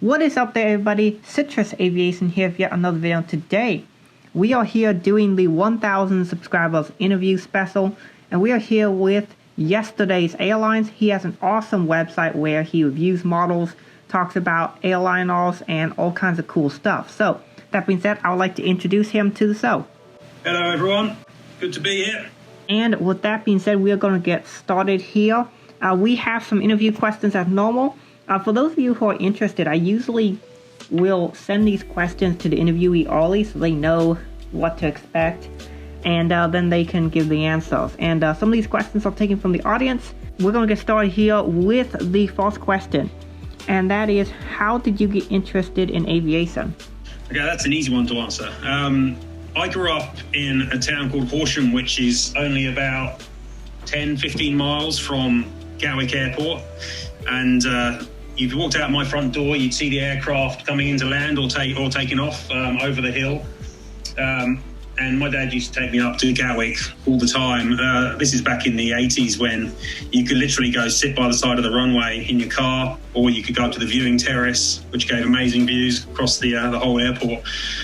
What is up there, everybody? Citrus Aviation here with yet another video. Today we are here doing the 1000 subscribers interview special, and we are here with yesterday's Airlines. He has an awesome website where he reviews models, talks about airliners, and all kinds of cool stuff. So that being said, I would like to introduce him to the show. Hello everyone, good to be here. And with that being said, we are going to get started here. We have some interview questions as normal. For those of you who are interested, I usually will send these questions to the interviewee early so they know what to expect, and then they can give the answers. And some of these questions are taken from the audience. We're going to get started here with the first question, and that is, how did you get interested in aviation? Okay, that's an easy one to answer. I grew up in a town called Horsham, which is only about 10-15 miles from Gatwick Airport, and if you walked out my front door, you'd see the aircraft coming into land or taking off over the hill. And my dad used to take me up to Gatwick all the time. This is back in the 80s when you could literally go sit by the side of the runway in your car, or you could go up to the viewing terrace, which gave amazing views across the whole airport.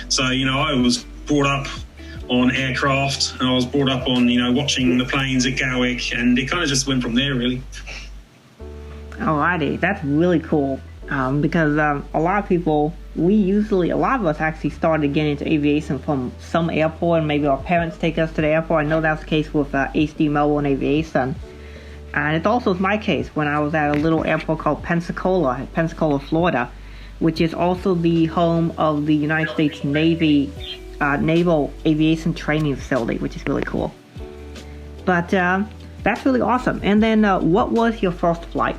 So, you know, I was brought up on aircraft, and I was brought up on, you know, watching the planes at Gatwick, and it kind of just went from there, really. Alrighty, that's really cool, because a lot of us actually started getting into aviation from some airport, and maybe our parents take us to the airport. I know that's the case with HD Melbourne Aviation, and it also is my case when I was at a little airport called Pensacola, Florida, which is also the home of the United States Navy Naval Aviation Training Facility, which is really cool. But that's really awesome. And then what was your first flight?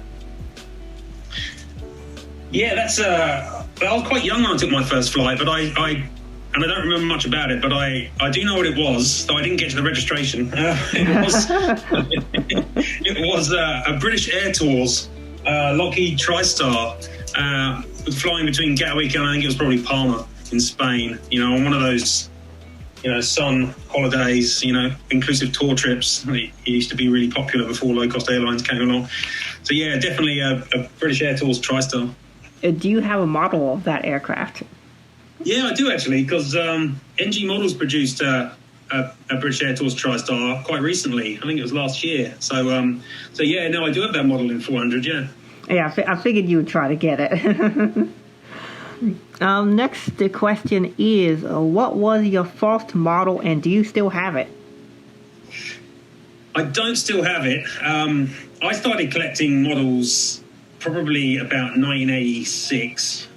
Yeah, I was quite young when I took my first flight, but I don't remember much about it, but I do know what it was, though I didn't get to the registration. It was a British Air Tours Lockheed TriStar, flying between Gatwick and I think it was probably Palma in Spain, you know, on one of those, you know, sun holidays, you know, inclusive tour trips. It used to be really popular before low-cost airlines came along. So yeah, definitely a British Air Tours TriStar. Do you have a model of that aircraft? Yeah, I do actually, because NG Models produced a British Air Tours TriStar quite recently. I think it was last year. So yeah, no, I do have that model in 400. Yeah. Yeah, I figured you would try to get it. Next question is, what was your first model, and do you still have it? I don't still have it. I started collecting models probably about 1986,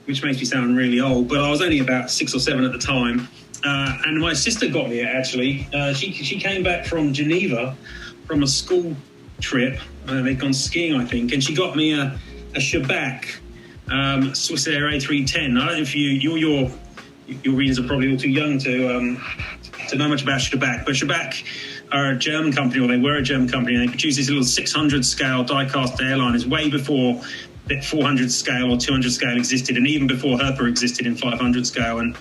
which makes me sound really old, but I was only about 6 or 7 at the time. And my sister got me it, actually. She came back from Geneva from a school trip. They'd gone skiing, I think, and she got me a Shabak Swiss Air A310. I don't know if your readers are probably all too young to know much about Shabak, but Shabak are a German company, or they were a German company, and they produced these little 600 scale die-cast airliners way before that 400 scale or 200 scale existed, and even before Herpa existed in 500 scale. And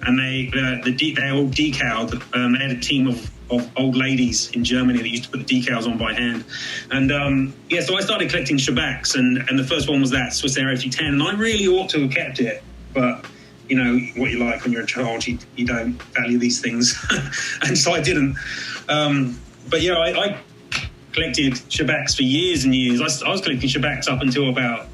they're all decaled. They had a team of old ladies in Germany that used to put the decals on by hand. And so I started collecting Shabaks, and the first one was that Swiss Air A310, and I really ought to have kept it, but you know what you like when you're a child, you don't value these things. And so I didn't. But yeah, I collected Shabaks for years and years. I was collecting Shabaks up until about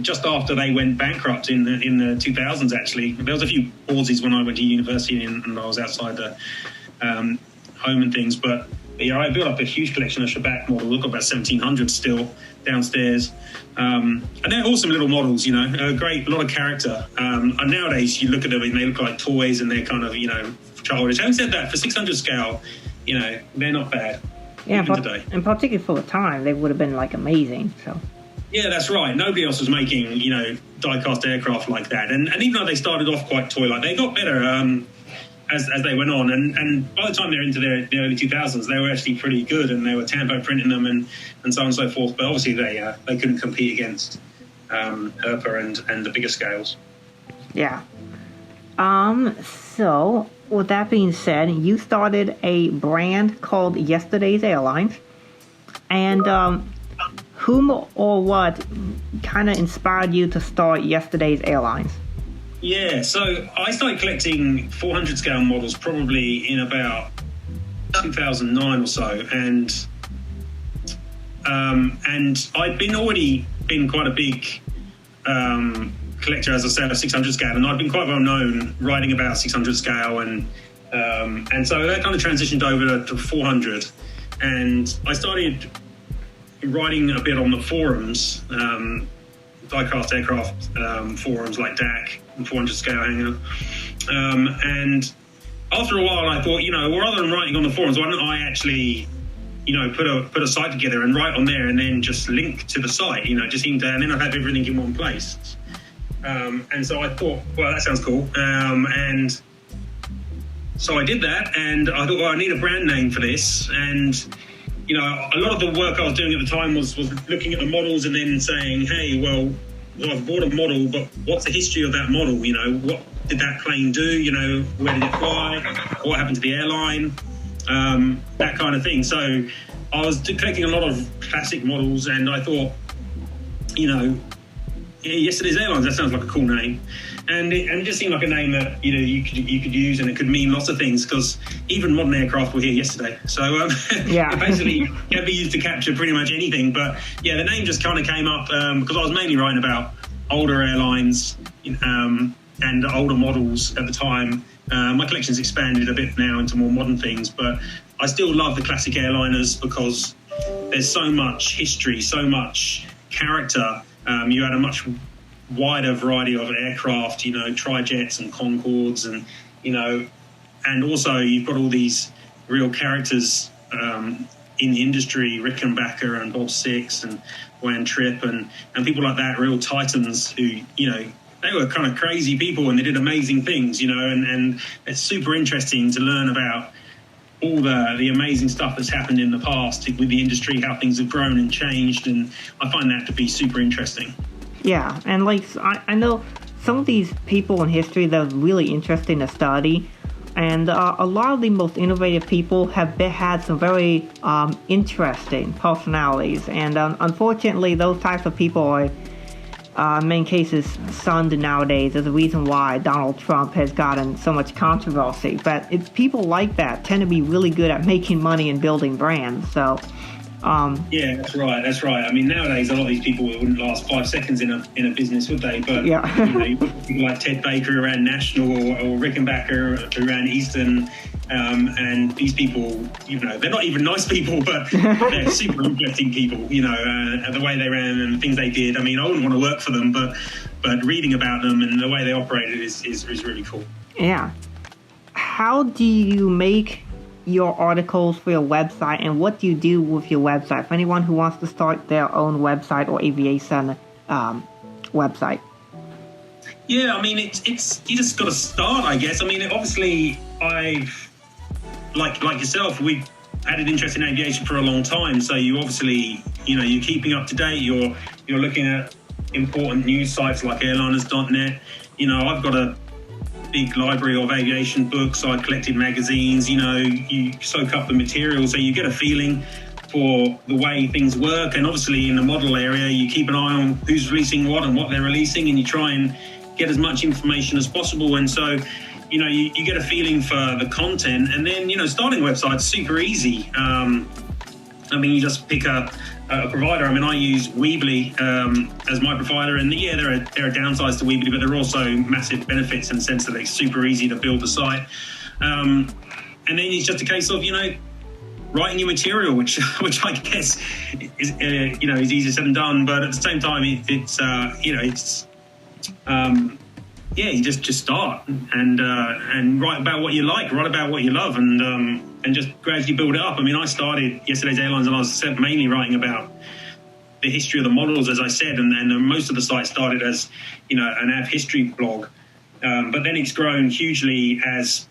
just after they went bankrupt in the 2000s, actually. There was a few pauses when I went to university and I was outside the home and things. But yeah, I built up a huge collection of Shabak models. I've got about 1,700 still downstairs. And they're awesome little models, you know, a lot of character. And nowadays you look at them and they look like toys, and they're kind of, you know, childish. Having said that, for 600 scale, you know, they're not bad. Yeah, today. And particularly for the time, they would have been like amazing. So. Yeah, that's right. Nobody else was making, you know, die-cast aircraft like that. And even though they started off quite toy-like, they got better as they went on. And by the time they're into the early 2000s, they were actually pretty good, and they were tampo printing them and so on and so forth. But obviously they couldn't compete against Herpa and the bigger scales. Yeah. So with that being said, you started a brand called Yesterday's Airlines, and whom or what kind of inspired you to start Yesterday's Airlines? Yeah, so I started collecting 400 scale models probably in about 2009 or so, and I'd already been quite a big collector, as I said, of 600 scale, and I'd been quite well known writing about 600 scale, and so that kind of transitioned over to 400, and I started writing a bit on the forums, diecast aircraft forums like DAC and 400 scale hangar, and after a while I thought, rather than writing on the forums, why don't I actually put a site together and write on there, and then just link to the site, and then I'd have everything in one place. And so I thought, well, that sounds cool. And so I did that, and I thought, well, I need a brand name for this. And, a lot of the work I was doing at the time was looking at the models and then saying, hey, well, I've bought a model, but what's the history of that model? What did that plane do? Where did it fly? What happened to the airline? That kind of thing. So I was collecting a lot of classic models, and I thought, Yesterday's Airlines, that sounds like a cool name, and it just seemed like a name that you could use, and it could mean lots of things, because even modern aircraft were here yesterday. So it basically can be used to capture pretty much anything. But yeah, the name just kind of came up because I was mainly writing about older airlines and older models at the time. My collection's expanded a bit now into more modern things, but I still love the classic airliners because there's so much history, so much character. You had a much wider variety of aircraft, Trijets and Concords, and and also you've got all these real characters in the industry, Rickenbacker and Bob Six and Wan Tripp and people like that, real titans who, they were kind of crazy people and they did amazing things, and it's super interesting to learn about all the amazing stuff that's happened in the past with the industry, how things have grown and changed, and I find that to be super interesting. Yeah, and I know some of these people in history that are really interesting to study, and a lot of the most innovative people have had some very interesting personalities, and unfortunately those types of people are in many cases sunned nowadays. There's a reason why Donald Trump has gotten so much controversy. But it's people like that tend to be really good at making money and building brands. So, yeah, that's right. I mean, nowadays a lot of these people wouldn't last 5 seconds in a business, would they? But yeah. You put people like Ted Baker who ran National, or Rickenbacker who ran Eastern. And these people, they're not even nice people, but they're super interesting people, the way they ran and the things they did. I mean, I wouldn't want to work for them, but reading about them and the way they operated is really cool. Yeah. How do you make your articles for your website, and what do you do with your website for anyone who wants to start their own website or aviation website? Yeah, I mean, it's you just got to start, I guess. I mean, obviously, I've like yourself, we've had an interest in aviation for a long time. So you obviously, you're keeping up to date. You're looking at important news sites like airliners.net. I've got a big library of aviation books. I collected magazines. You soak up the material, so you get a feeling for the way things work. And obviously, in the model area, you keep an eye on who's releasing what and what they're releasing, and you try and get as much information as possible. And so you get a feeling for the content, and then, starting a website's super easy. I mean, you just pick a provider. I mean, I use Weebly as my provider, and yeah, there are downsides to Weebly, but there are also massive benefits in the sense that it's super easy to build the site. And then it's just a case of, writing your material, which I guess is easier said than done, but at the same time, you just start and write about what you like, write about what you love, and just gradually build it up. I mean, I started Yesterday's Airlines and I was mainly writing about the history of the models, as I said, and most of the site started as an av history blog, but then it's grown hugely as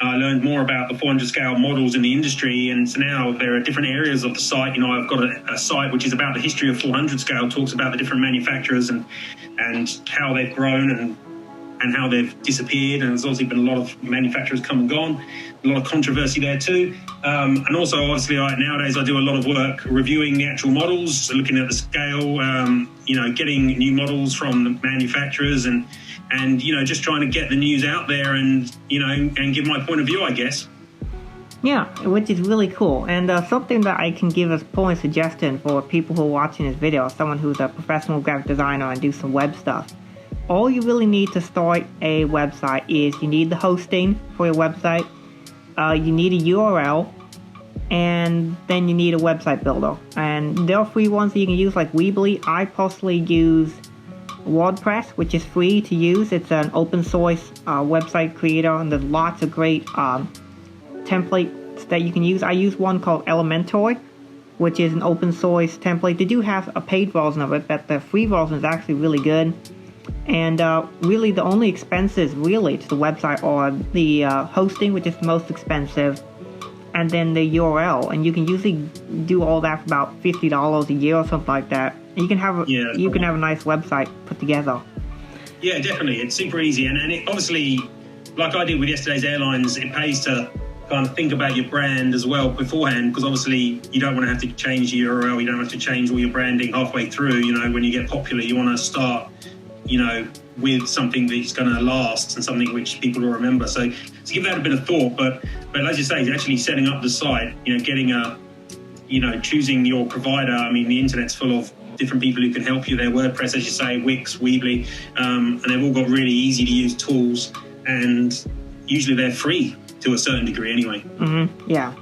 I learned more about the 400 scale models in the industry, and so now there are different areas of the site. I've got a site which is about the history of 400 scale, talks about the different manufacturers and how they've grown and how they've disappeared. And there's obviously been a lot of manufacturers come and gone, a lot of controversy there too. And also, obviously, nowadays I do a lot of work reviewing the actual models, looking at the scale, getting new models from the manufacturers, and just trying to get the news out there and give my point of view, I guess. Yeah, which is really cool. And something that I can give as a point of suggestion for people who are watching this video, someone who's a professional graphic designer and do some web stuff. All you really need to start a website is you need the hosting for your website, you need a URL, and then you need a website builder. And there are free ones that you can use like Weebly. I personally use WordPress, which is free to use. It's an open source website creator, and there's lots of great templates that you can use. I use one called Elementor, which is an open source template. They do have a paid version of it, but the free version is actually really good. And really the only expenses really to the website are the hosting, which is the most expensive, and then the URL. And you can usually do all that for about $50 a year or something like that. And you can have a nice website put together. Yeah, definitely. It's super easy. And it obviously, like I did with yesterday's Airlines, it pays to kind of think about your brand as well beforehand, because obviously you don't want to have to change your URL, you don't have to change all your branding halfway through. When you get popular, you want to start, with something that's going to last and something which people will remember. So give that a bit of thought. But as you say, actually setting up the site, getting choosing your provider. I mean, the internet's full of different people who can help you there. WordPress, as you say, Wix, Weebly, and they've all got really easy to use tools, and usually they're free to a certain degree anyway. Mm-hmm. Yeah.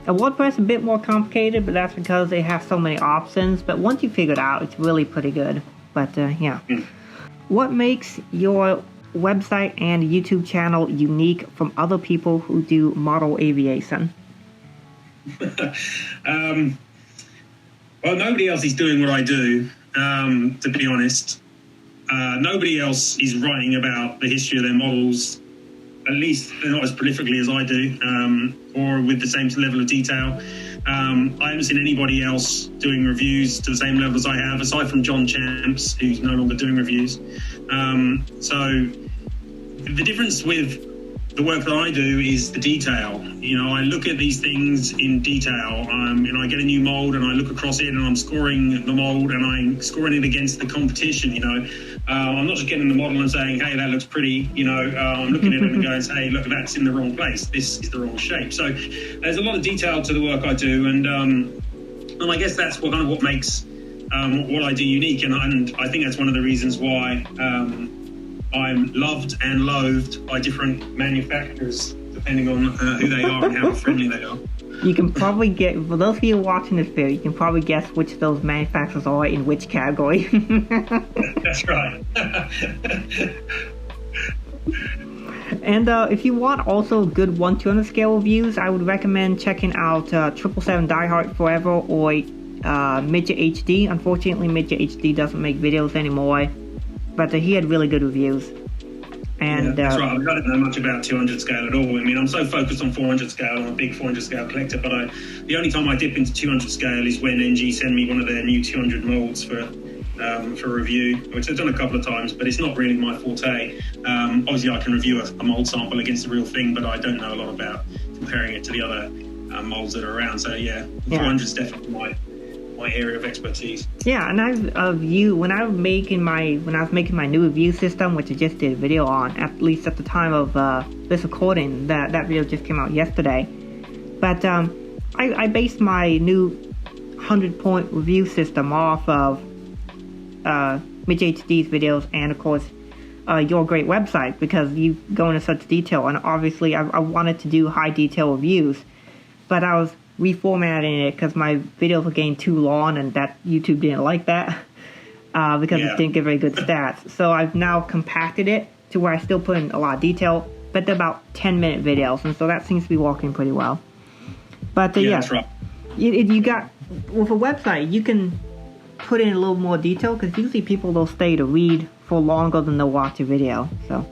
And WordPress is a bit more complicated, but that's because they have so many options. But once you figure it out, it's really pretty good. But yeah. What makes your website and YouTube channel unique from other people who do model aviation? Well, nobody else is doing what I do, to be honest. Nobody else is writing about the history of their models. At least they're not as prolifically as I do, or with the same level of detail. I haven't seen anybody else doing reviews to the same level as I have, aside from John Champs, who's no longer doing reviews. So the difference with the work that I do is the detail. I look at these things in detail. I get a new mold and I look across it and I'm scoring the mold and I'm scoring it against the competition. I'm not just getting the model and saying, hey, that looks pretty. I'm looking at it and going, hey, look, that's in the wrong place. This is the wrong shape. So there's a lot of detail to the work I do, and I guess that's what makes what I do unique. And I think that's one of the reasons why I'm loved and loathed by different manufacturers, depending on who they are and how friendly they are. You can probably for those of you watching this video, you can probably guess which of those manufacturers are in which category. That's right. And if you want also good 1/200 scale reviews, I would recommend checking out 777 Die Hard Forever or Midget HD. Unfortunately, Midget HD doesn't make videos anymore, but he had really good reviews. And that's right. I don't know much about 200 scale at all. I mean, I'm so focused on 400 scale. I'm a big 400 scale collector, but the only time I dip into 200 scale is when NG send me one of their new 200 molds for review, which I've done a couple of times, but it's not really my forte. Obviously, I can review a mold sample against the real thing, but I don't know a lot about comparing it to the other molds that are around. So yeah, 400 is definitely my area of expertise. Yeah, and when I was making my new review system, which I just did a video on, at least at the time of this recording, that video just came out yesterday. But I based my new 100-point review system off of Mitch HD's videos and of course your great website, because you go into such detail, and obviously I wanted to do high detail reviews, but I was reformatting it because my videos were getting too long and that YouTube didn't like that because it didn't get very good stats. So I've now compacted it to where I still put in a lot of detail, but they're about 10-minute videos, and so that seems to be working pretty well. But that's right. You got, with a website, you can put in a little more detail because usually people will stay to read for longer than they'll watch a video. So.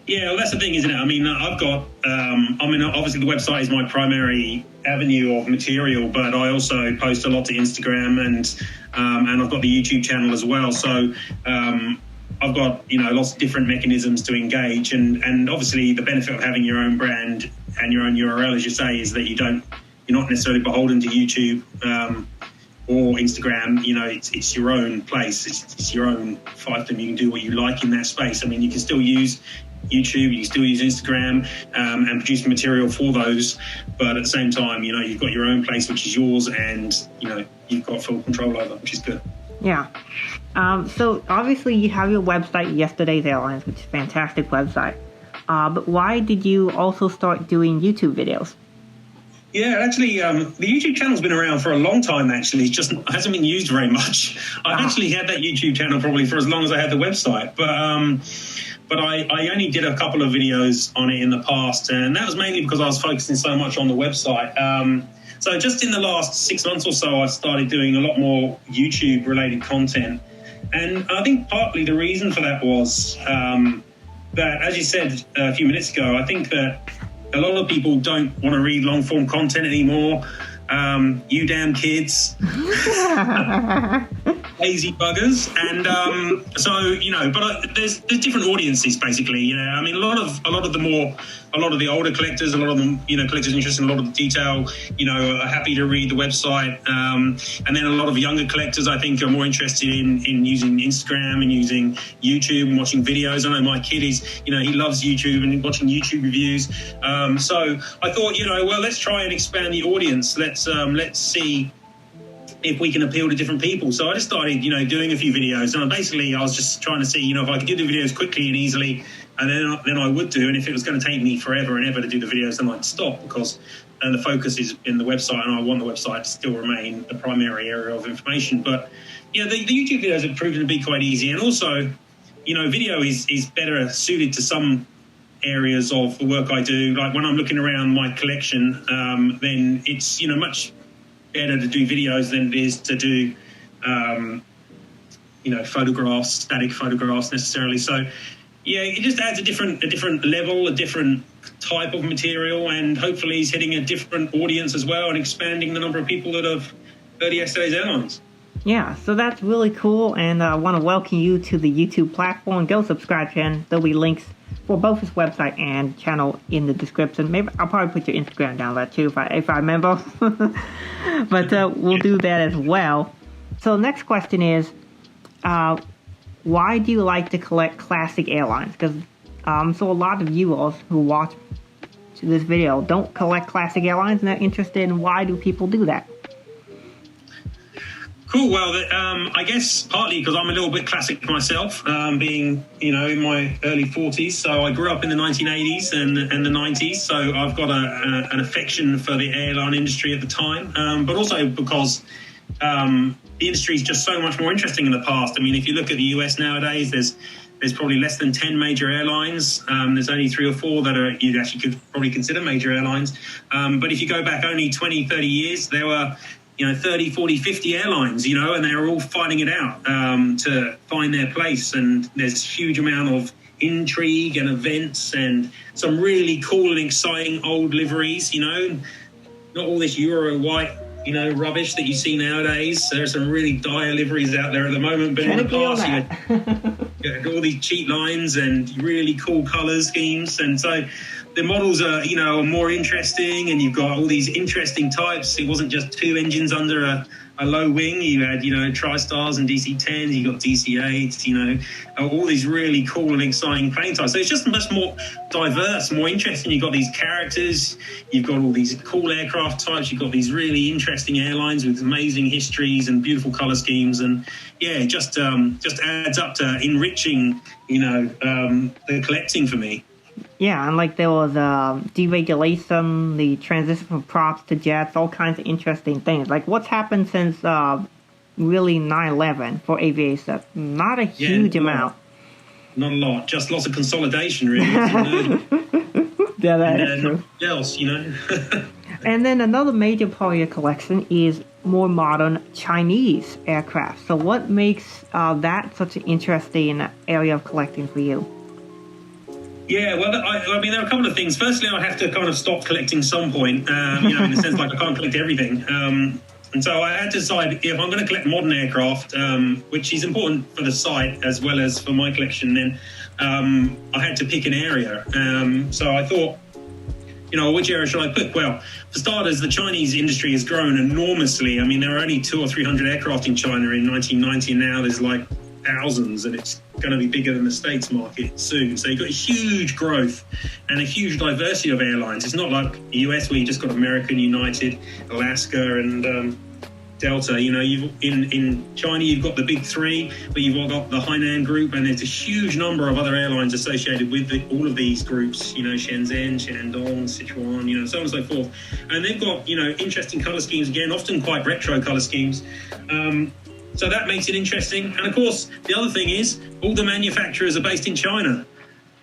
Yeah, well, that's the thing, isn't it? I mean, I've got, obviously the website is my primary avenue of material, but I also post a lot to Instagram and I've got the YouTube channel as well. So I I've got, lots of different mechanisms to engage, and obviously the benefit of having your own brand and your own URL, as you say, is that you're not necessarily beholden to YouTube or Instagram. It's your own place. It's your own fiefdom. You can do what you like in that space. I mean, you can still use YouTube, you can still use Instagram and produce material for those, but at the same time, you've got your own place, which is yours, and you've got full control over, which is good. Yeah. So obviously you have your website, Yesterday's Airlines, which is a fantastic website. But why did you also start doing YouTube videos? Yeah, actually, the YouTube channel's been around for a long time, actually. It just hasn't been used very much. I've actually had that YouTube channel probably for as long as I had the website. But I only did a couple of videos on it in the past, and that was mainly because I was focusing so much on the website. So just in the last 6 months or so, I started doing a lot more YouTube-related content. And I think partly the reason for that was that, as you said a few minutes ago, I think that a lot of people don't want to read long-form content anymore. You damn kids. Lazy buggers. And but there's different audiences, basically. I mean, a lot of the older collectors, a lot of them, collectors interested in a lot of the detail, are happy to read the website. And then a lot of younger collectors, I think, are more interested in using Instagram and using YouTube and watching videos. I know my kid he loves YouTube and watching YouTube reviews. So I thought, well, let's try and expand the audience. Let's see if we can appeal to different people. So I just started, doing a few videos, and I was just trying to see, if I could do the videos quickly and easily, and then I would do. And if it was going to take me forever and ever to do the videos, then I'd stop, because the focus is in the website, and I want the website to still remain the primary area of information. But the YouTube videos have proven to be quite easy, and also, video is better suited to some areas of the work I do. Like when I'm looking around my collection, then it's much better to do videos than it is to do photographs, static photographs necessarily. So yeah, it just adds a different level, a different type of material, and hopefully is hitting a different audience as well, and expanding the number of people that have heard of Yesterday's Airlines. Yeah, so that's really cool, and I want to welcome you to the YouTube platform. Go subscribe to him. There'll be links for both his website and channel in the description. Maybe I'll probably put your Instagram down there too if I remember. But we'll do that as well. So next question is, why do you like to collect classic airlines? Because so a lot of viewers who watch this video don't collect classic airlines, and they're interested in why do people do that. Cool. Well, I guess partly because I'm a little bit classic myself, being, in my early 40s. So I grew up in the 1980s and the 90s. So I've got an affection for the airline industry at the time, but also because the industry is just so much more interesting in the past. I mean, if you look at the US nowadays, there's probably less than 10 major airlines. There's only 3 or 4 that you actually could probably consider major airlines. But if you go back only 20, 30 years, there were 30, 40, 50 airlines, and they're all fighting it out to find their place. And there's a huge amount of intrigue and events and some really cool and exciting old liveries, not all this Euro white, rubbish that you see nowadays. There are some really dire liveries out there at the moment, but in the past, you had all these cheap lines and really cool colour schemes. And so the models are, more interesting, and you've got all these interesting types. It wasn't just 2 engines under a low wing. You had, TriStars and DC-10s, you got DC-8s, all these really cool and exciting plane types. So it's just much more diverse, more interesting. You've got these characters, you've got all these cool aircraft types, you've got these really interesting airlines with amazing histories and beautiful colour schemes. And yeah, it just adds up to enriching, the collecting for me. Yeah, and like there was deregulation, the transition from props to jets, all kinds of interesting things. Like what's happened since really 9/11 for aviation? Not a huge amount. Not a lot, just lots of consolidation, really. Yeah, that's true. Nothing else, And then another major part of your collection is more modern Chinese aircraft. So what makes that such an interesting area of collecting for you? Yeah, well, I mean, there are a couple of things. Firstly, I have to kind of stop collecting some point, in the sense like I can't collect everything. And so I had to decide if I'm going to collect modern aircraft, which is important for the site as well as for my collection, then I had to pick an area. So I thought, which area should I pick? Well, for starters, the Chinese industry has grown enormously. I mean, there were only 200 or 300 aircraft in China in 1990, and now there's like thousands, and it's going to be bigger than the States market soon. So you've got a huge growth and a huge diversity of airlines. It's not like the US where you just got American, United, Alaska, and Delta. In China you've got the big three, but you've got the Hainan group, and there's a huge number of other airlines associated with all of these groups. Shenzhen, Shandong, Sichuan, so on and so forth. And they've got interesting colour schemes, again, often quite retro colour schemes. So that makes it interesting. And of course, the other thing is all the manufacturers are based in China.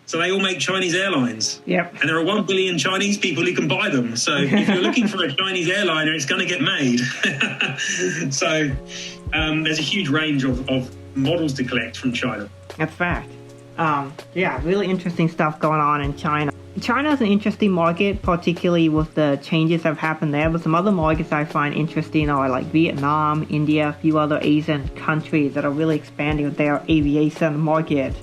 So they all make Chinese airlines. Yep. And there are 1 billion Chinese people who can buy them. So if you're looking for a Chinese airliner, it's going to get made. So there's a huge range of models to collect from China. That's fact. Really interesting stuff going on in China. China is an interesting market, particularly with the changes that have happened there. But some other markets I find interesting are like Vietnam, India, a few other Asian countries that are really expanding their aviation market.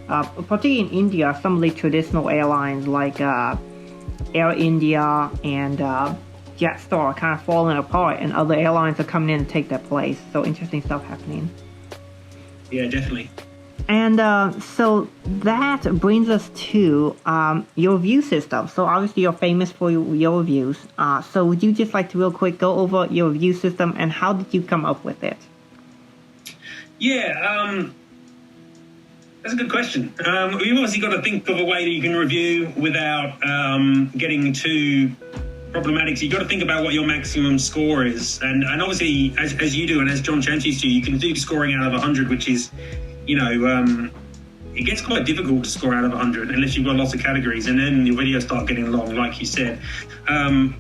Particularly in India, some of the traditional airlines like Air India and Jetstar are kind of falling apart, and other airlines are coming in to take their place. So interesting stuff happening. Yeah, definitely. And so that brings us to your review system. So obviously you're famous for your reviews. So would you just like to real quick go over your review system and how did you come up with it? Yeah, that's a good question. You've obviously got to think of a way that you can review without getting too problematic. So you've got to think about what your maximum score is. And obviously, as you do and as John Chanty's do, you can do scoring out of 100, which is, it gets quite difficult to score out of 100 unless you've got lots of categories. And then your videos start getting long, like you said. And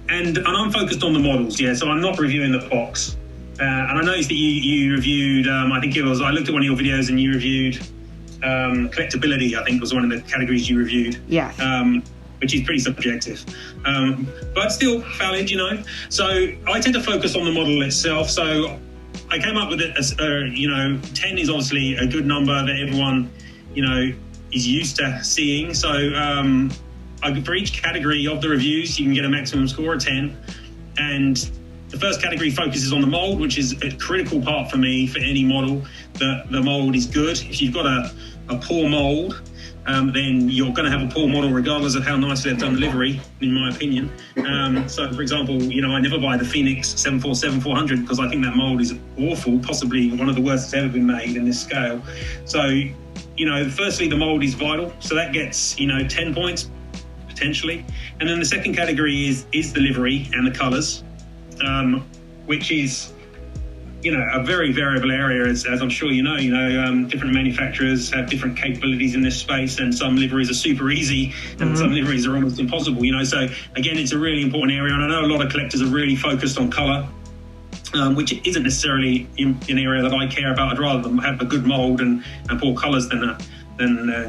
I'm focused on the models, so I'm not reviewing the box. And I noticed that you reviewed, I looked at one of your videos and you reviewed collectability, I think was one of the categories you reviewed. Yes. Which is pretty subjective, but still valid, So I tend to focus on the model itself. So I came up with it as, 10 is obviously a good number that everyone, is used to seeing. So for each category of the reviews, you can get a maximum score of 10. And the first category focuses on the mold, which is a critical part for me for any model, that the mold is good. If you've got a poor mold, then you're going to have a poor model regardless of how nicely they've done delivery, in my opinion. So, for example, I never buy the Phoenix 747-400 because I think that mold is awful, possibly one of the worst that's ever been made in this scale. So, firstly, the mold is vital. So that gets, 10 points, potentially. And then the second category is the livery and the colours, which is a very variable area, as I'm sure different manufacturers have different capabilities in this space, and some liveries are super easy and some liveries are almost impossible, So again, it's a really important area, and I know a lot of collectors are really focused on colour, which isn't necessarily an area that I care about. I'd rather them have a good mould and poor colours than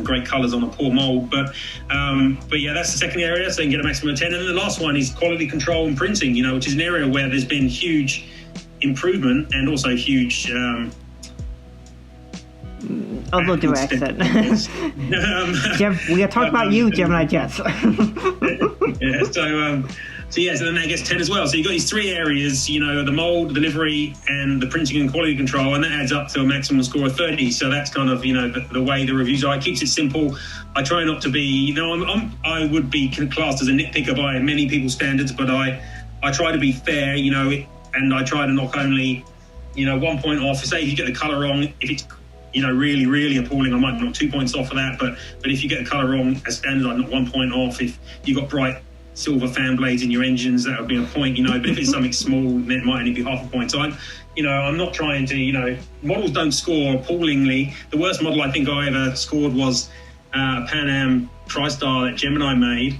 great colours on a poor mould. But yeah, that's the second area, so you can get a maximum of 10. And then the last one is quality control and printing, which is an area where there's been huge improvement and also huge other direction. We are talking about you, Gemini Jets. Yeah, so then that gets 10 as well. So you've got these three areas, the mold, the livery, and the printing and quality control, and that adds up to a maximum score of 30. So that's kind of, the way the reviews are. It keeps it simple. I try not to be, I would be classed as a nitpicker by many people's standards, but I try to be fair, and I try to knock only, 1 point off. Say if you get the colour wrong, if it's, really, really appalling, I might knock 2 points off of that. But if you get the colour wrong as standard, I'd knock 1 point off. If you've got bright silver fan blades in your engines, that would be a point, But if it's something small, then it might only be half a point. So I'm not trying to, models don't score appallingly. The worst model I think I ever scored was Pan Am TriStar that Gemini made.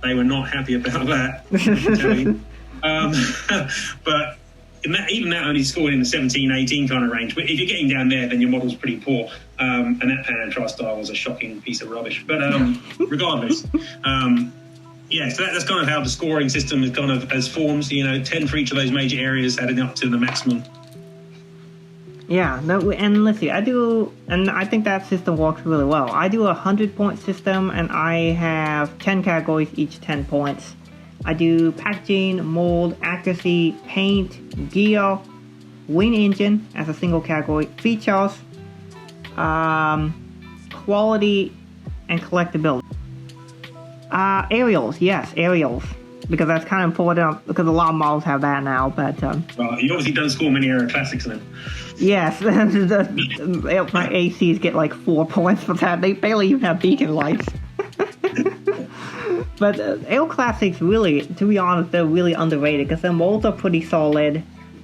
They were not happy about that, I can tell you. But even that only scored in the 17, 18 kind of range. But if you're getting down there, then your model's pretty poor. And that Pan Am TriStar was a shocking piece of rubbish. But regardless, Yeah, so that's kind of how the scoring system is kind of has formed. 10 for each of those major areas, adding up to the maximum. Yeah, no, and let's see, I think that system works really well. I do a 100-point system, and I have 10 categories, each 10 points. I do packaging, mold, accuracy, paint, gear, wing engine as a single category, features, quality, and collectability. Aerials, yes, aerials. Because that's kind of important, because a lot of models have that now, but... Well, you obviously don't score many Aero Classics then. Yes, my ACs get like 4 points for that. They barely even have beacon lights. But Aero Classics, really, to be honest, they're really underrated, because their molds are pretty solid,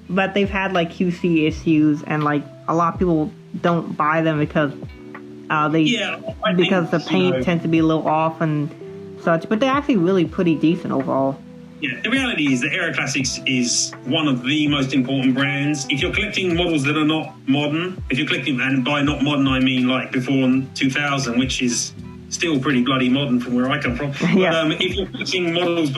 but they've had like QC issues, and like a lot of people don't buy them because the paint tends to be a little off and such, but they're actually really pretty decent overall. Yeah, the reality is that Aero Classics is one of the most important brands. If you're collecting models that are not modern, and by not modern I mean like before 2000, which is still pretty bloody modern from where I come from. Yeah. But if you're collecting models,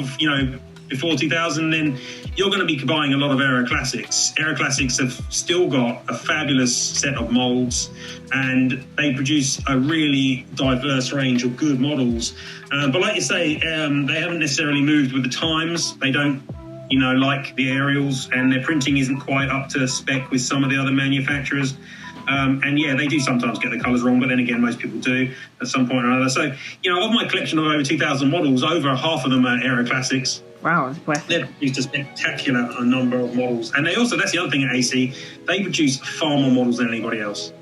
before 2000, then you're going to be buying a lot of Aero Classics. Aero Classics have still got a fabulous set of molds, and they produce a really diverse range of good models. But like you say, they haven't necessarily moved with the times. They don't, like the aerials, and their printing isn't quite up to spec with some of the other manufacturers. And yeah, they do sometimes get the colours wrong, but then again, most people do at some point or another. So, of my collection of over 2,000 models, over half of them are Aero Classics. Wow, that's impressive. They've produced a spectacular number of models. And that's the other thing at AC, they produce far more models than anybody else.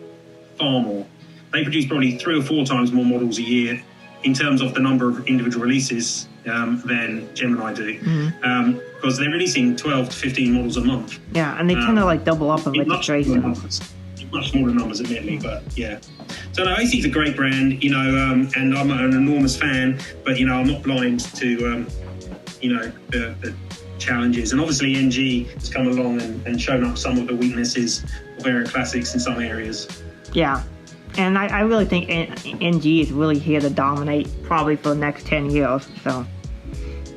Far more. They produce probably 3 or 4 times more models a year in terms of the number of individual releases than Gemini do. Mm-hmm. Because they're releasing 12 to 15 models a month. Yeah, and they tend to double up in registration. Much smaller numbers, admittedly, but yeah. So no, AC is a great brand, and I'm an enormous fan, but I'm not blind to the challenges. And obviously NG has come along and shown up some of the weaknesses of Aero Classics in some areas. Yeah, and I really think NG is really here to dominate probably for the next 10 years. So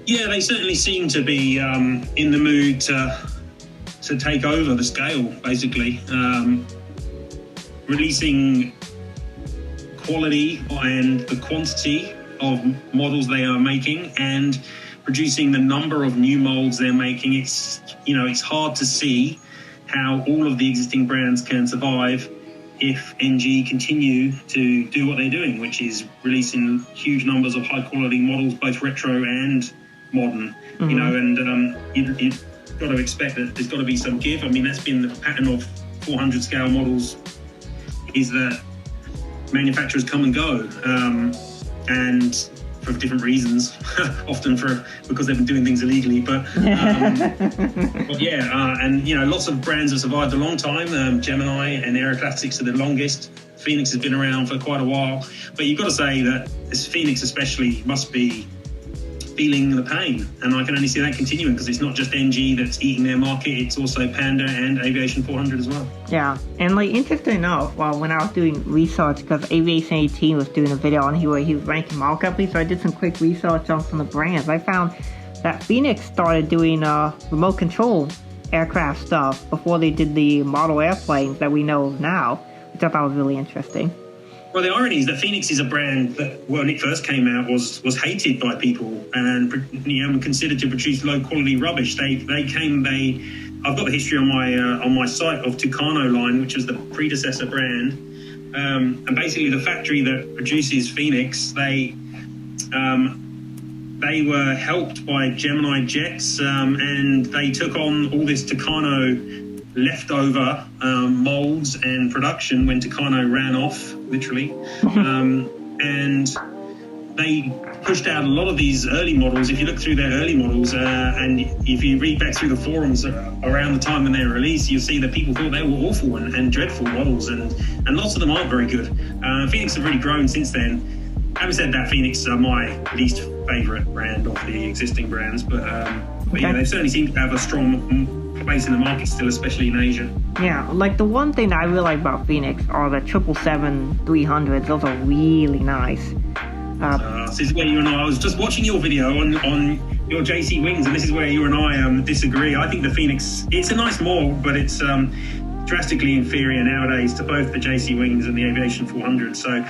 yeah, they certainly seem to be in the mood to take over the scale, basically. Releasing quality and the quantity of models they are making, and producing the number of new molds they're making. It's hard to see how all of the existing brands can survive if NG continue to do what they're doing, which is releasing huge numbers of high quality models, both retro and modern. Mm-hmm. You've got to expect that there's got to be some give. I mean, that's been the pattern of 400 scale models, is that manufacturers come and go, and for different reasons, often because they've been doing things illegally. But yeah, and lots of brands have survived a long time. Gemini and Aero Classics are the longest. Phoenix has been around for quite a while, but you've got to say that this Phoenix especially must be feeling the pain, and I can only see that continuing, because it's not just NG that's eating their market, it's also Panda and Aviation 400 as well. Yeah, and interesting enough, when I was doing research, because Aviation 18 was doing a video on he was ranking model companies, so I did some quick research on some of the brands. I found that Phoenix started doing remote control aircraft stuff before they did the model airplanes that we know now, which I thought was really interesting. Well, the irony is that Phoenix is a brand that, when it first came out, was hated by people and considered to produce low quality rubbish. I've got the history on my site of Tucano line, which was the predecessor brand, and basically the factory that produces Phoenix, they were helped by Gemini jets, and they took on all this Tucano leftover molds and production when Tucano ran off, literally, and they pushed out a lot of these early models. If you look through their early models, and if you read back through the forums around the time when they were released, you'll see that people thought they were awful and dreadful models, and lots of them aren't very good. Phoenix have really grown since then. Having said that, Phoenix are my least favourite brand of the existing brands, but yeah, they certainly seem to have a strong place in the market still, especially in Asia. Yeah, the one thing that I really like about Phoenix are the 777-300s. Those are really nice. This is where you and I was just watching your video on your JC wings, and this is where you and I disagree. I think the Phoenix, it's a nice model, but it's drastically inferior nowadays to both the JC wings and the Aviation 400. So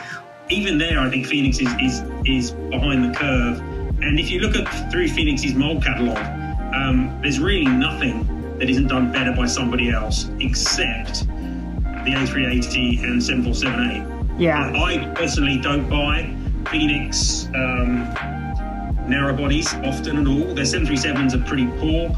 even there, I think Phoenix is behind the curve. And if you look through Phoenix's mold catalogue, there's really nothing that isn't done better by somebody else except the A380 and 747-8. Yeah. I personally don't buy Phoenix narrow bodies often at all. Their 737s are pretty poor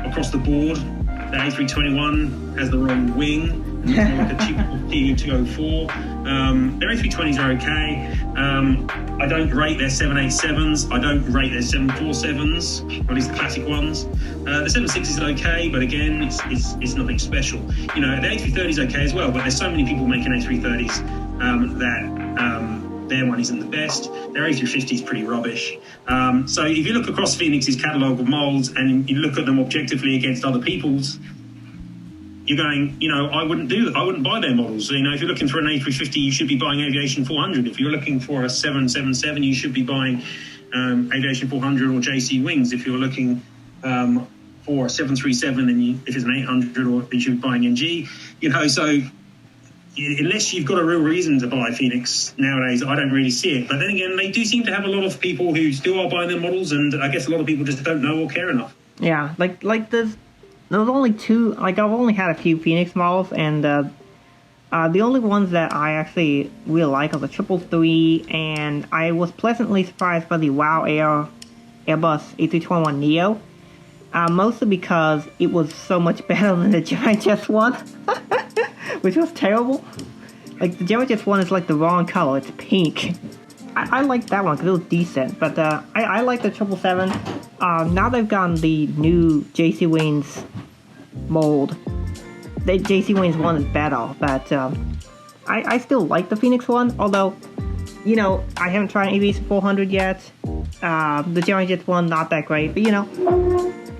across the board. The A321 has the wrong wing. It's more like a cheap Tu-204. Their A320s are okay. I don't rate their 787s. I don't rate their 747s, or at least the classic ones. The 76 is okay, but again, it's nothing special. You know, the A330 is okay as well, but there's so many people making A330s that their one isn't the best. Their A350 is pretty rubbish. So if you look across Phoenix's catalogue of molds and you look at them objectively against other people's, you're going, you know, I wouldn't buy their models. You know, if you're looking for an A350, you should be buying Aviation 400. If you're looking for a 777, you should be buying Aviation 400 or JC wings. If you're looking for a 737, and if it's an 800, or you should be buying NG. You know, so unless you've got a real reason to buy Phoenix nowadays, I don't really see it. But then again, they do seem to have a lot of people who still are buying their models, and I guess a lot of people just don't know or care enough. Yeah, like there was only two. Like, I've only had a few Phoenix models, and the only ones that I actually really like are the 333, and I was pleasantly surprised by the Wow Air Airbus A321neo, mostly because it was so much better than the Gemini one, which was terrible. Like, the Gemini one is like the wrong color; it's pink. I like that one because it was decent, but I like the 777. Now they've gotten the new JC Wings mold. The JC Wings one is better, but I still like the Phoenix one, although, you know, I haven't tried Aviation 400 yet. The Gemini Jet one, not that great, but, you know.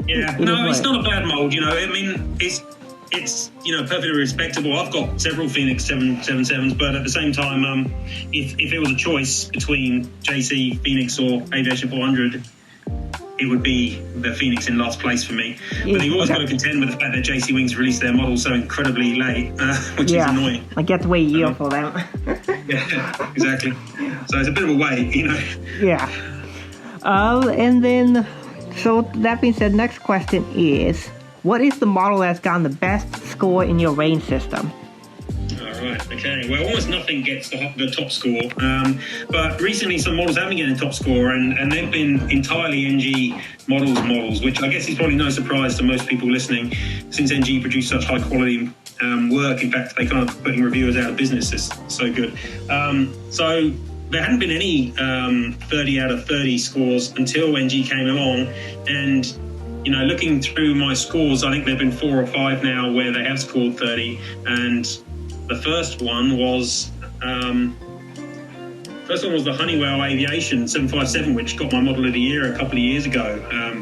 Yeah, no, it's not a bad mold, you know. I mean, it's you know, perfectly respectable. I've got several Phoenix 777s, but at the same time, if it was a choice between JC, Phoenix, or Aviation 400, it would be the Phoenix in last place for me. Yeah, but you've always got to contend with the fact that JC Wings released their model so incredibly late, which is annoying. I get to wait a year for them. Yeah, exactly. So it's a bit of a wait, you know. Yeah. And then, so that being said, next question is, what is the model that's gotten the best score in your range system? Right, okay. Well, almost nothing gets the top score, but recently some models have been getting top score, and they've been entirely NG models, which I guess is probably no surprise to most people listening, since NG produce such high quality work. In fact, they kind of putting reviewers out of business. It's so good. So there hadn't been any 30 out of 30 scores until NG came along, and you know, looking through my scores, I think there have been 4 or 5 now where they have scored 30, and the first one was the Honeywell Aviation 757, which got my model of the year a couple of years ago.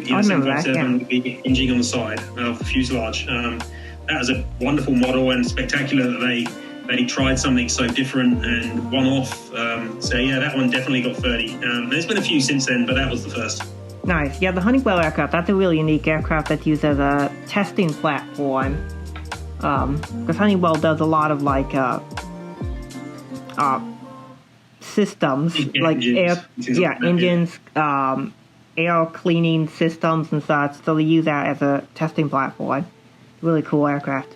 You know, 757 with the engine on the side of the fuselage. That was a wonderful model and spectacular that they tried something so different and one-off. So yeah, that one definitely got 30. There's been a few since then, but that was the first. Nice. Yeah, the Honeywell aircraft, that's a really unique aircraft that's used as a testing platform. Because Honeywell does a lot of like systems, like engines, air cleaning systems and such. So they use that as a testing platform. Really cool aircraft.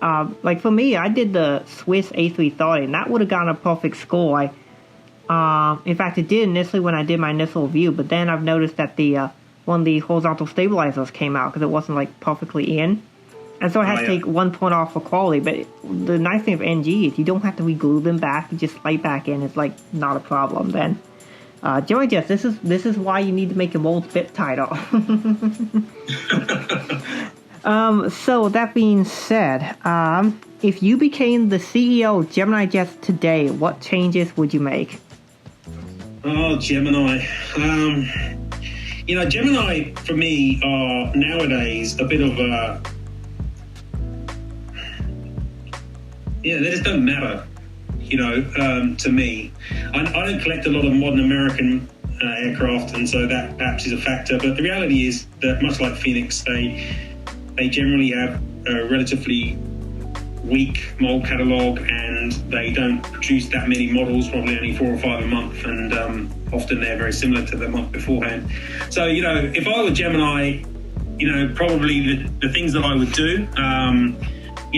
Like for me, I did the Swiss A330, and that would have gotten a perfect score. In fact, it did initially when I did my initial review, but then I've noticed that the one of the horizontal stabilizers came out because it wasn't like perfectly in. And so I had to take 1 point off for quality, but the nice thing of NG is you don't have to re-glue them back. You just slide back in. It's like not a problem then. Joey Jess, this is why you need to make your molds a bit tighter. So that being said, if you became the CEO of Gemini Jets today, what changes would you make? Oh, Gemini. You know, Gemini for me are nowadays a bit of a... Yeah, they just don't matter. to me. I don't collect a lot of modern American aircraft, and so that perhaps is a factor. But the reality is that much like Phoenix, they generally have a relatively weak mold catalogue, and they don't produce that many models, probably only 4 or 5 a month, and often they're very similar to the month beforehand. So, if I were Gemini, probably the things that I would do,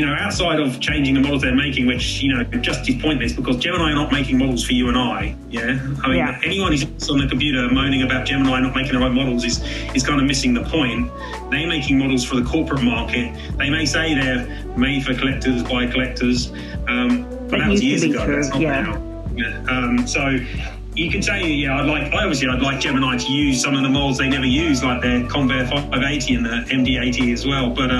outside of changing the models they're making, which, just is pointless because Gemini are not making models for you and I. Yeah. I mean, anyone who's on the computer moaning about Gemini not making the right models is kind of missing the point. They're making models for the corporate market. They may say they're made for collectors by collectors, but that was years ago. That's not now. So you can say, I'd like Gemini to use some of the molds they never use, like their Convair 580 and the MD80 as well. But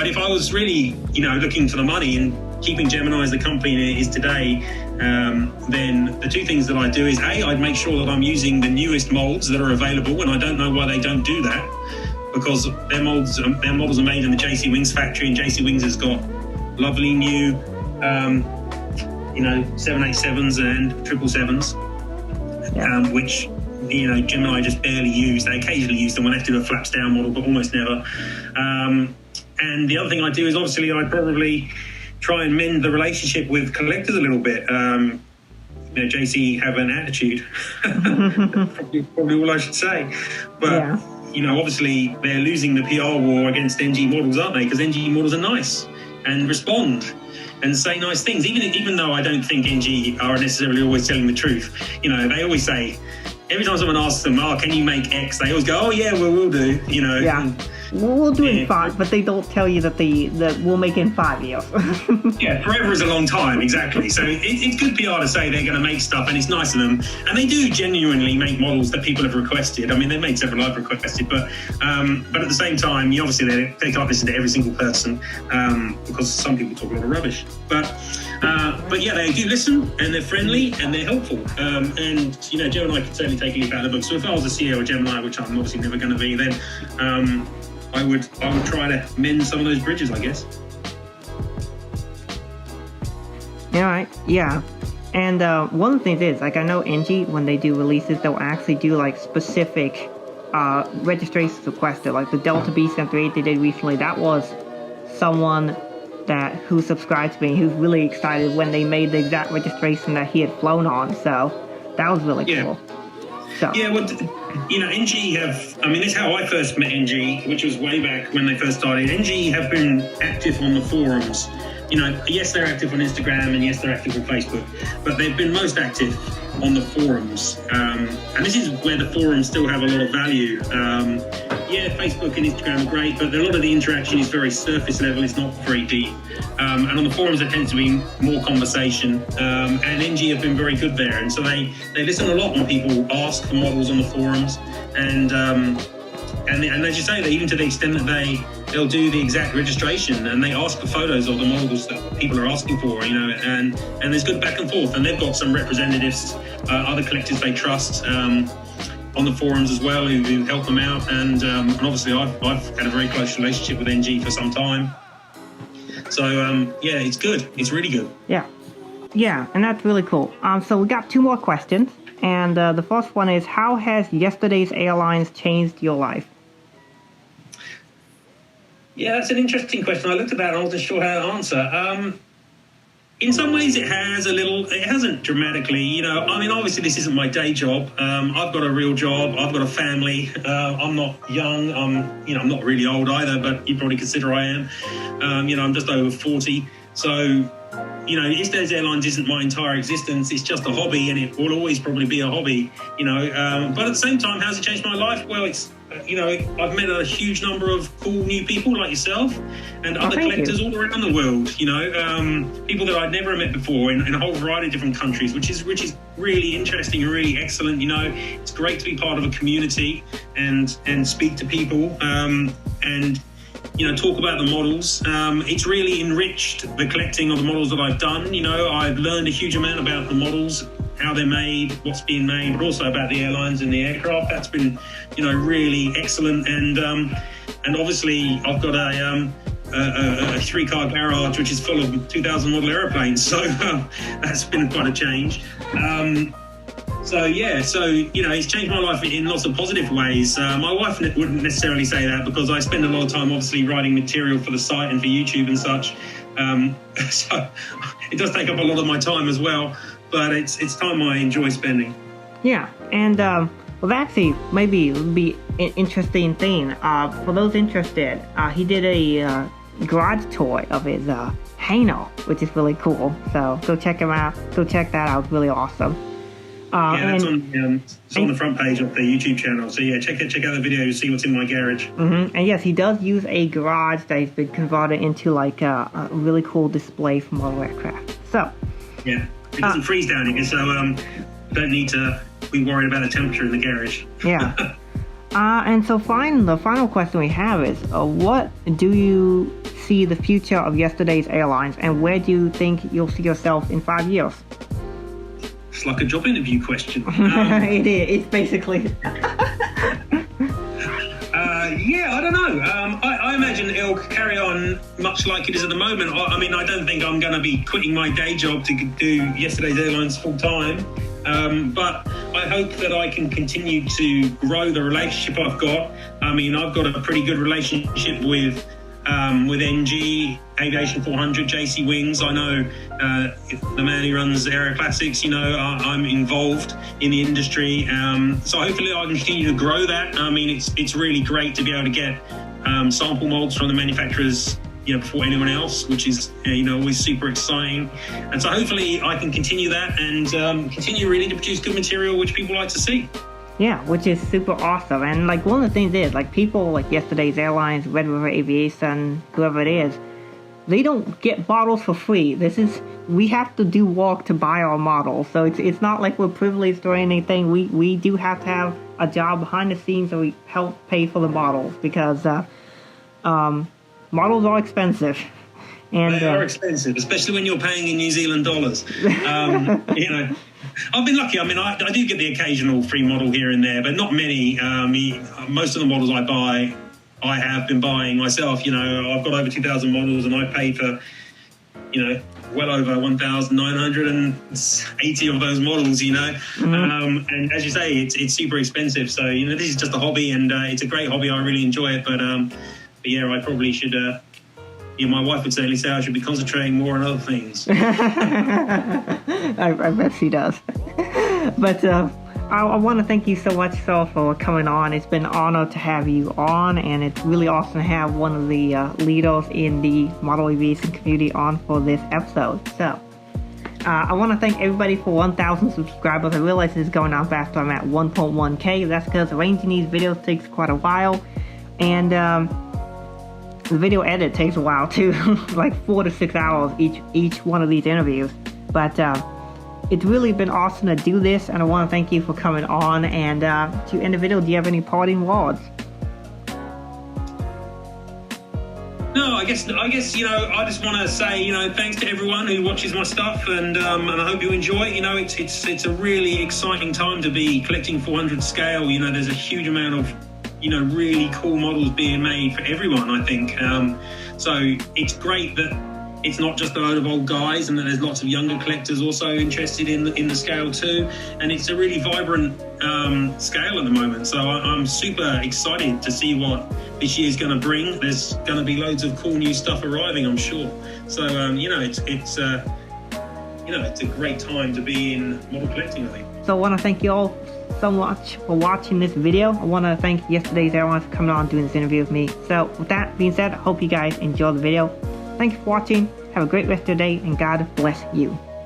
if I was really, looking for the money and keeping Gemini as the company it is today, then the two things that I do is I'd make sure that I'm using the newest molds that are available, and I don't know why they don't do that, because their models are made in the JC Wings factory, and JC Wings has got lovely new 787s and 777s. Which Gemini just barely use. They occasionally use them when they have to do a flaps down model, but almost never. And the other thing I do is obviously I'd probably try and mend the relationship with collectors a little bit. JC have an attitude, probably all I should say. But obviously they're losing the PR war against NG models, aren't they? Because NG models are nice and respond and say nice things, even though I don't think NG are necessarily always telling the truth. They always say, every time someone asks them, can you make X? They always go, oh yeah, we'll do, Yeah, we'll do it in 5, but they don't tell you that we'll make it in 5 years. Yeah, forever is a long time, exactly. So it's good PR to say they're going to make stuff, and it's nice of them. And they do genuinely make models that people have requested. I mean, they've made several I've requested, but at the same time, obviously they can't listen to every single person because some people talk a lot of rubbish. But yeah, they do listen, and they're friendly, and they're helpful. And Gemini can certainly take a leaf out of the book. So if I was a CEO of Gemini, which I'm obviously never going to be, then I would try to mend some of those bridges, I guess. Right. Yeah. And one of the things is, I know NG, when they do releases, they'll actually do specific registrations requested, like the Delta B738 they did recently. That was someone who subscribed to me, who's really excited when they made the exact registration that he had flown on. So that was really cool. So. Yeah, well, NG have, this is how I first met NG, which was way back when they first started. NG have been active on the forums. Yes, they're active on Instagram, and yes, they're active on Facebook, but they've been most active on the forums. And this is where the forums still have a lot of value. Facebook and Instagram are great, but a lot of the interaction is very surface level. It's not very deep. And on the forums, there tends to be more conversation. And NG have been very good there. And so they listen a lot when people ask for models on the forums. And as you say, even to the extent that they'll do the exact registration, and they ask for photos of the models that people are asking for, and there's good back and forth. And they've got some representatives, other collectors they trust, on the forums as well, who help them out. And obviously I've had a very close relationship with NG for some time. So it's good. It's really good. Yeah, and that's really cool. So we got 2 more questions. And the first one is, how has yesterday's Airlines changed your life? Yeah, that's an interesting question. I looked at that and I wasn't sure how to answer. In some ways it has a little, it hasn't dramatically, obviously this isn't my day job. I've got a real job. I've got a family. I'm not young. I'm not really old either, but you probably consider I am. I'm just over 40. So, yesterday's Airlines isn't my entire existence. It's just a hobby, and it will always probably be a hobby, but at the same time, how's it changed my life? Well, it's, I've met a huge number of cool new people like yourself and other collectors all around the world, people that I'd never met before in a whole variety of different countries, which is really interesting and really excellent. It's great to be part of a community and speak to people, and talk about the models. It's really enriched the collecting of the models that I've done. I've learned a huge amount about the models, how they're made, what's being made, but also about the airlines and the aircraft. That's been, really excellent. And obviously I've got a 3-car garage which is full of 2000 model aeroplanes. So that's been quite a change. So it's changed my life in lots of positive ways. My wife wouldn't necessarily say that, because I spend a lot of time obviously writing material for the site and for YouTube and such. So it does take up a lot of my time as well, but it's time I enjoy spending. Yeah, and well, actually, maybe it would be an interesting thing. For those interested, he did a garage tour of his hangar, which is really cool. So go check him out. Go check that out. It's really awesome. That's on the front page of the YouTube channel. So yeah, check out the video to see what's in my garage. And yes, he does use a garage that has been converted into like a really cool display for model aircraft. So yeah, it doesn't freeze down here, so don't need to be worried about the temperature in the garage. Yeah. And so the final question we have is, what do you see the future of yesterday's airlines, and where do you think you'll see yourself in 5 years? It's like a job interview question. It is. It's basically. I don't know. I imagine it'll carry on much like it is at the moment. I mean, I don't think I'm going to be quitting my day job to do yesterday's airlines full time. But I hope that I can continue to grow the relationship I've got. I mean, I've got a pretty good relationship with NG, Aviation 400, JC Wings. I know the man who runs Aero Classics. I'm involved in the industry. So hopefully I can continue to grow that. I mean, it's really great to be able to get sample molds from the manufacturers before anyone else, which is always super exciting. And so hopefully I can continue that and continue really to produce good material which people like to see. Yeah, which is super awesome. And like one of the things is, like, people like yesterday's airlines, Red River Aviation, whoever it is, they don't get models for free. We have to do work to buy our models. So it's not like we're privileged or anything. We do have to have a job behind the scenes, so we help pay for the models, because models are expensive. And they are expensive, especially when you're paying in New Zealand dollars. I've been lucky. I mean, I do get the occasional free model here and there, but not many. Most of the models I buy, I have been buying myself. I've got over 2,000 models, and I paid for, well over 1,980 of those models. And as you say, it's super expensive. So this is just a hobby, and it's a great hobby. I really enjoy it. But yeah, I probably should. My wife would certainly say I should be concentrating more on other things. I bet she does. But I want to thank you so much, Saul, for coming on. It's been an honor to have you on, and it's really awesome to have one of the leaders in the model aviation community on for this episode. So I want to thank everybody for 1,000 subscribers. I realize this is going down faster. I'm at 1.1K. That's because arranging these videos takes quite a while, and the video edit takes a while too, like 4 to 6 hours each one of these interviews. But it's really been awesome to do this, and I want to thank you for coming on. And to end the video, do you have any parting words? No, I guess I just want to say thanks to everyone who watches my stuff, and I hope you enjoy it. It's a really exciting time to be collecting 400 scale. There's a huge amount of really cool models being made for everyone, I think. So it's great that it's not just a load of old guys, and that there's lots of younger collectors also interested in the scale too. And it's a really vibrant scale at the moment. So I'm super excited to see what this year's going to bring. There's going to be loads of cool new stuff arriving, I'm sure. So it's a great time to be in model collecting, I think. So I want to thank you all so much for watching this video. I want to thank yesterday's airlines for coming on and doing this interview with me. So with that being said, I hope you guys enjoyed the video. Thank you for watching. Have a great rest of your day, and God bless you.